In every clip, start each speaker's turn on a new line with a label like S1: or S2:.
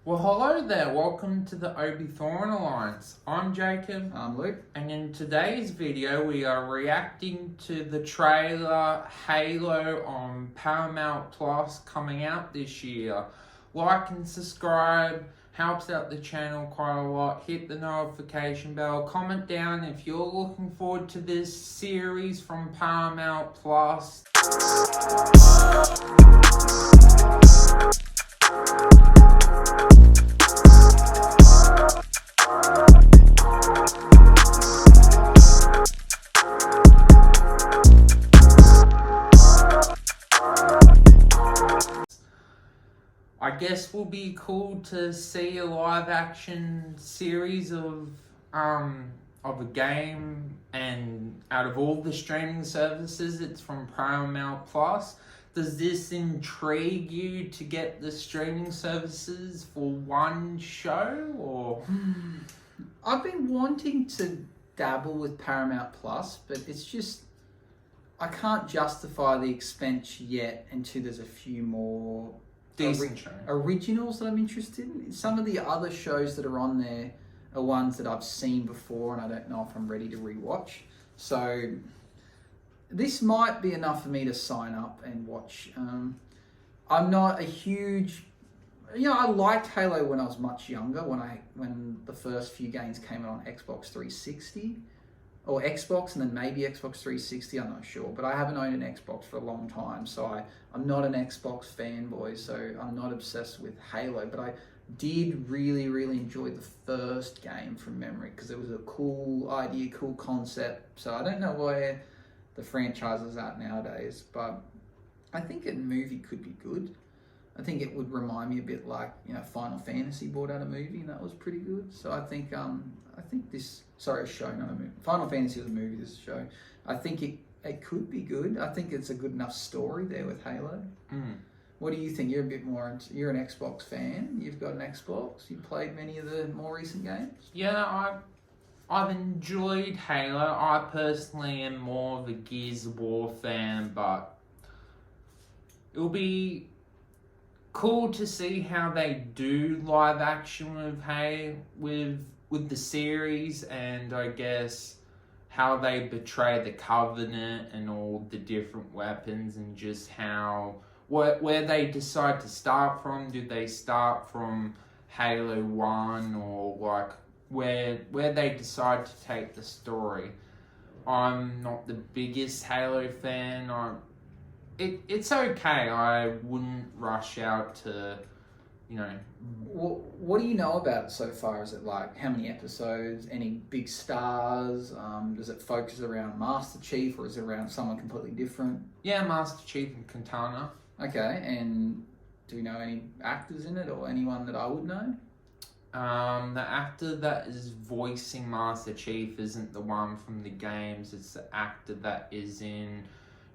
S1: Well, hello there. Welcome to the Obi Thorn Alliance. I'm Jacob.
S2: I'm Luke.
S1: And in today's video, we are reacting to the trailer Halo on Paramount Plus coming out this year. Like and subscribe, helps out the channel quite a lot. Hit the notification bell. Comment down if you're looking forward to this series from Paramount Plus. I guess will be cool to see a live action series of a game, and out of all the streaming services, it's from Paramount Plus. Does this intrigue you to get the streaming services for one show, or?
S2: I've been wanting to dabble with Paramount Plus, but it's just I can't justify the expense yet until there's a few more
S1: Decent
S2: originals that I'm interested in. Some of the other shows that are on there are ones that I've seen before, and I don't know if I'm ready to rewatch. So this might be enough for me to sign up and watch. I'm not a huge, I liked Halo when I was much younger. When the first few games came out on Xbox 360. Or Xbox, and then maybe Xbox 360, I'm not sure. But I haven't owned an Xbox for a long time, so I'm not an Xbox fanboy, so I'm not obsessed with Halo. But I did really, really enjoy the first game from memory, because it was a cool idea, cool concept. So I don't know where the franchise is at nowadays, but I think a movie could be good. I think it would remind me a bit like, Final Fantasy brought out a movie, and that was pretty good. So I think this, sorry, a show, not a movie. Final Fantasy was a movie, this is a show. I think it could be good. I think it's a good enough story there with Halo. What do you think? You're a bit more, you're an Xbox fan. You've got an Xbox. You played many of the more recent games?
S1: Yeah, I've enjoyed Halo. I personally am more of a Gears of War fan, but it'll be cool to see how they do live action with the series, and I guess how they betray the Covenant and all the different weapons, and just where they decide to start from. Do they start from Halo 1, or like where they decide to take the story? I'm not the biggest Halo fan. It's okay. I wouldn't rush out to,
S2: What do you know about it so far? Is it like how many episodes? Any big stars? Does it focus around Master Chief, or is it around someone completely different?
S1: Yeah, Master Chief and Cortana.
S2: Okay, and do we know any actors in it, or anyone that I would know?
S1: The actor that is voicing Master Chief isn't the one from the games. It's the actor that is in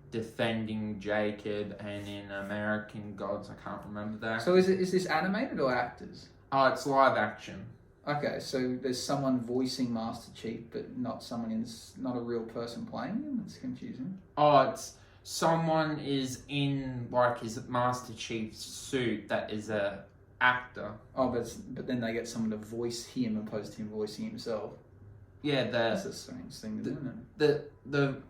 S1: Defending Jacob and in American Gods. I can't remember that.
S2: So is this animated or actors?
S1: Oh, it's live action.
S2: Okay, so there's someone voicing Master Chief, but not a real person playing him. That's confusing.
S1: Oh, it's someone is in like his Master Chief's suit that is a actor.
S2: Oh, but then they get someone to voice him opposed to him voicing himself.
S1: Yeah,
S2: that's a strange thing, isn't it?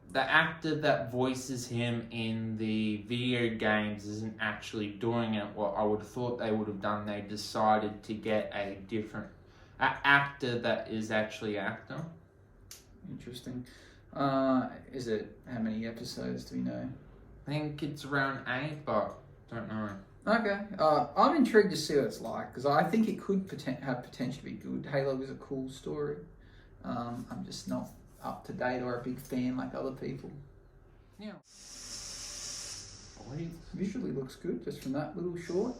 S1: The actor that voices him in the video games isn't actually doing it. What I would have thought they would have done, they decided to get a different actor that is actually actor.
S2: Interesting. Is it, how many episodes do we know?
S1: I think it's around 8, but don't know.
S2: Okay. I'm intrigued to see what it's like, because I think it could have potential to be good. Halo is a cool story. I'm just not up to date or a big fan like other people.
S1: Yeah.
S2: Visually looks good just from that little short.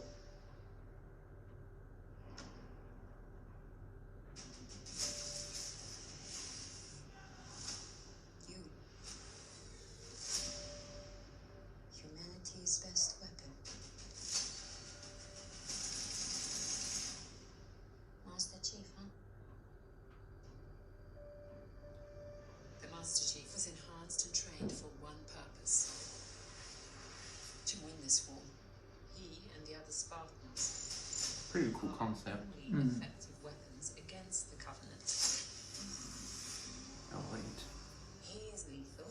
S3: Humanity's best weapon. Master Chief, huh? The Master Chief was enhanced and trained for one purpose: to win this war. He and the others
S1: pretty cool concept.
S3: Only effective weapons against the Covenant.
S1: Oh wait.
S3: He is lethal,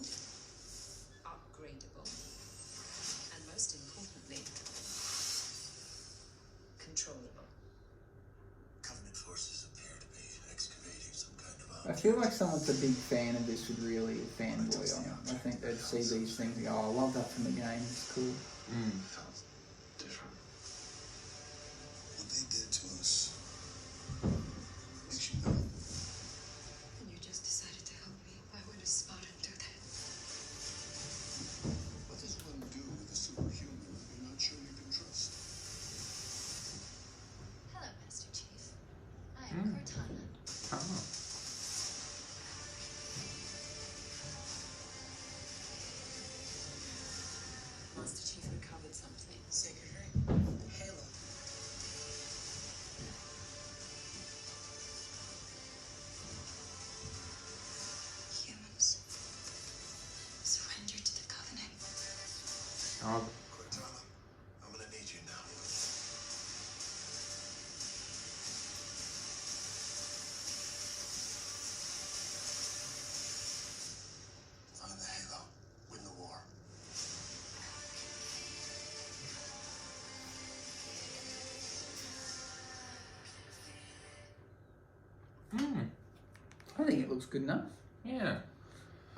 S3: upgradable, and most importantly, controllable.
S4: Covenant forces appear to be excavating some kind of
S2: I feel like someone that's a big fan of this would really fanboy on it. I think they'd see these things and go, oh, I love that from the game, it's cool.
S4: felt different. What they did to us makes you know.
S3: And you just decided to help me. Why would a Spartan do that?
S4: What does one do with a superhuman you're not sure you can trust?
S3: Hello, Master Chief. I am Cortana.
S1: Oh.
S3: Master Chief recovered something.
S4: Sacred ring. Halo.
S3: Humans surrender to the Covenant.
S1: Oh,
S4: Cortana, I'm gonna need you now. Find the Halo. Win the war.
S2: I think it looks good enough.
S1: yeah.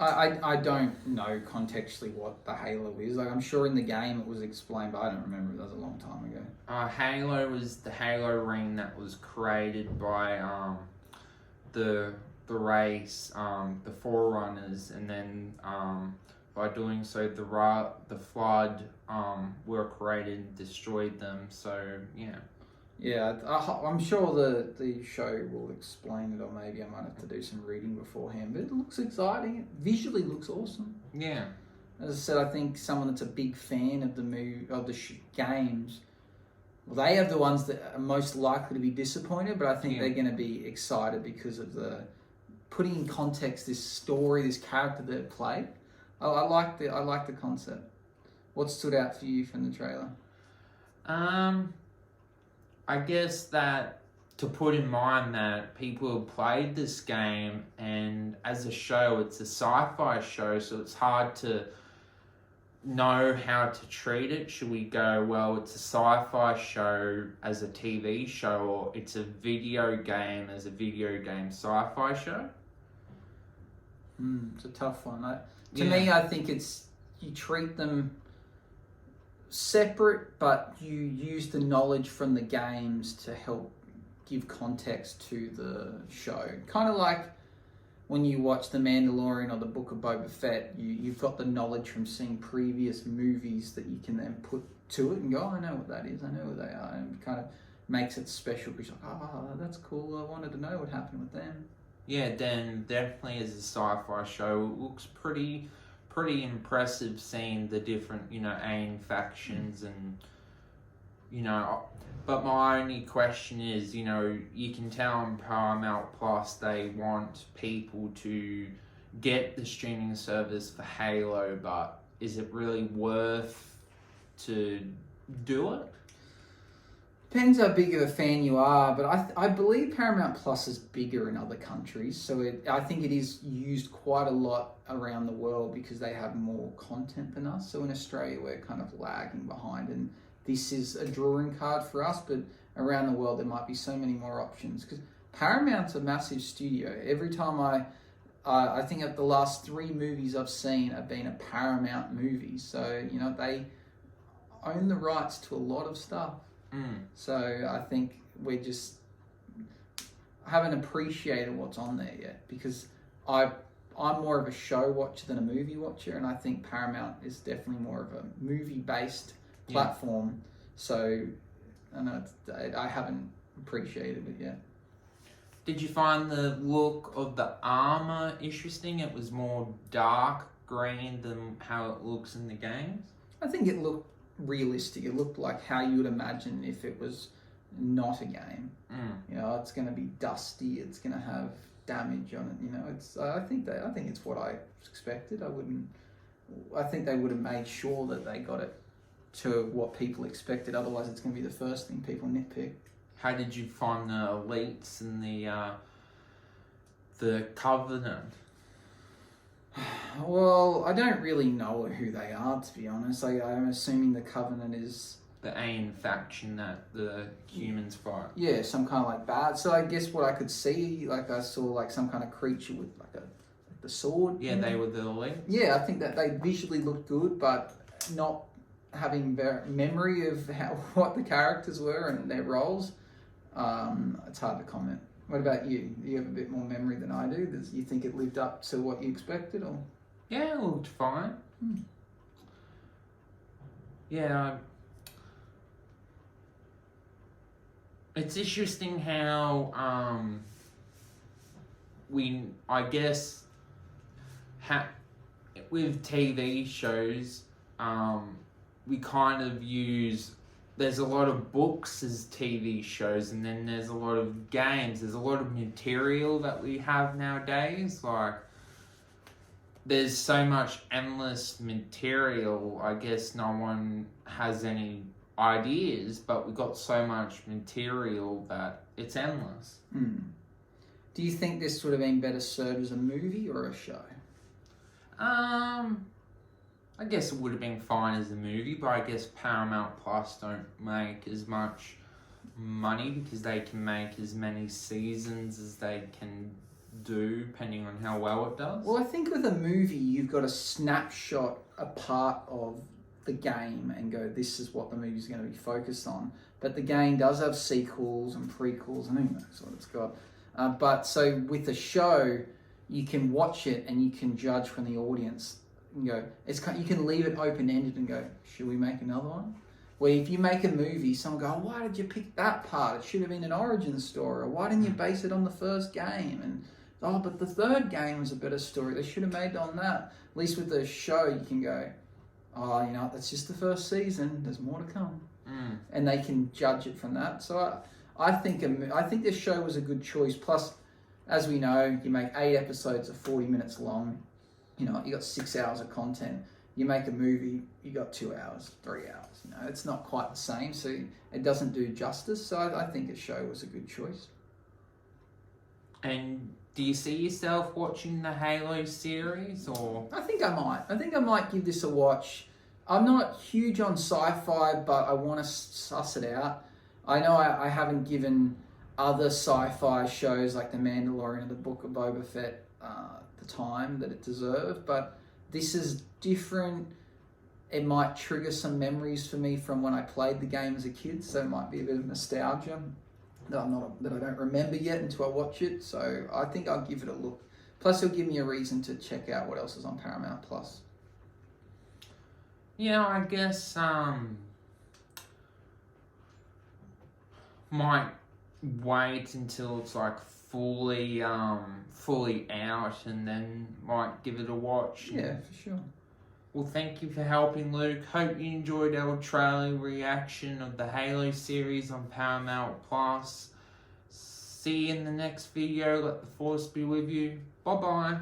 S2: I don't know contextually what the Halo is. Like, I'm sure in the game it was explained, but I don't remember. That was a long time ago.
S1: Halo was the Halo ring that was created by the race, the Forerunners, and then by doing so, the Flood were created and destroyed them. So yeah.
S2: Yeah, I'm sure the show will explain it, or maybe I might have to do some reading beforehand. But it looks exciting. It visually looks awesome.
S1: Yeah.
S2: As I said, I think someone that's a big fan of the games, well, they have the ones that are most likely to be disappointed. But I think they're going to be excited because of the putting in context this story, this character that it played. I like the concept. What stood out for you from the trailer?
S1: I guess that to put in mind that people have played this game, and as a show, it's a sci-fi show, so it's hard to know how to treat it. Should we go, well, it's a sci-fi show as a TV show, or it's a video game as a video game sci-fi show?
S2: It's a tough one. To me, I think you treat them separate, but you use the knowledge from the games to help give context to the show. Kind of like when you watch The Mandalorian or the Book of Boba Fett, you've got the knowledge from seeing previous movies that you can then put to it and go, oh, I know what that is, I know what they are, and it kind of makes it special because you're like, oh, that's cool, I wanted to know what happened with them.
S1: Yeah, then definitely as a sci-fi show, it looks pretty impressive seeing the different, AIM factions and, but my only question is, you can tell on Paramount Plus they want people to get the streaming service for Halo, but is it really worth to do it?
S2: Depends how big of a fan you are, but I believe Paramount Plus is bigger in other countries, so I think it is used quite a lot around the world because they have more content than us. So in Australia, we're kind of lagging behind, and this is a drawing card for us, but around the world, there might be so many more options because Paramount's a massive studio. Every time I think of the last 3 movies I've seen have been a Paramount movie, so, they own the rights to a lot of stuff. So I think we just haven't appreciated what's on there yet because I'm more of a show watcher than a movie watcher, and I think Paramount is definitely more of a movie-based platform. So I haven't appreciated it yet.
S1: Did you find the look of the armor interesting? It was more dark green than how it looks in the games?
S2: I think it looked realistic. It looked like how you would imagine if it was not a game. It's going to be dusty. It's going to have damage on it. It's. I think it's what I expected. I think they would have made sure that they got it to what people expected. Otherwise, it's going to be the first thing people nitpick.
S1: how did you find the elites and the Covenant?
S2: Well, I don't really know who they are, to be honest. I'm assuming the Covenant is...
S1: The alien faction that the humans fight.
S2: Yeah, some kind of like bad. So I guess what I could see, like I saw like some kind of creature with like the sword.
S1: Yeah, they were the elites.
S2: Yeah, I think that they visually looked good, but not having memory of what the characters were and their roles. It's hard to comment. What about you? Do you have a bit more memory than I do? Do you think it lived up to what you expected, or?
S1: Yeah, it looked fine. Yeah. It's interesting how I guess with TV shows, we kind of use, there's a lot of books as TV shows, and then there's a lot of games, there's a lot of material that we have nowadays, like there's so much endless material, I guess no one has any ideas, but we've got so much material that it's endless.
S2: Do you think this would have been better served as a movie or a show?
S1: I guess it would have been fine as a movie, but I guess Paramount Plus don't make as much money because they can make as many seasons as they can do, depending on how well it does.
S2: Well, I think with a movie, you've got a snapshot, a part of the game, and go, this is what the movie's going to be focused on. But the game does have sequels and prequels, and who knows what it's got. But so with a show, you can watch it and you can judge from the audience and go, you can leave it open-ended and go, should we make another one? Where if you make a movie, someone go, oh, why did you pick that part? It should have been an origin story. Or why didn't you base it on the first game? And oh, but the third game was a better story. They should have made it on that. At least with the show, you can go, oh, you know, that's just the first season. There's more to come. And they can judge it from that. So I think this show was a good choice. Plus, as we know, you make 8 episodes of 40 minutes long. You know, you got 6 hours of content. You make a movie, you got 2 hours, 3 hours. You know, it's not quite the same, so it doesn't do justice. So I think a show was a good choice.
S1: And do you see yourself watching the Halo series, or?
S2: I think I might give this a watch. I'm not huge on sci-fi, but I want to suss it out. I know I haven't given other sci-fi shows like The Mandalorian and the Book of Boba Fett the time that it deserved, but this is different. It might trigger some memories for me from when I played the game as a kid, so it might be a bit of nostalgia that I don't remember yet until I watch it. So I think I'll give it a look. Plus, it'll give me a reason to check out what else is on Paramount Plus.
S1: Yeah, I guess might wait until it's like fully out, and then might give it a watch.
S2: Yeah, for sure.
S1: Well, thank you for helping, Luke. Hope you enjoyed our trailer reaction of the Halo series on Paramount Plus. See you in the next video. Let the Force be with you. Bye-bye.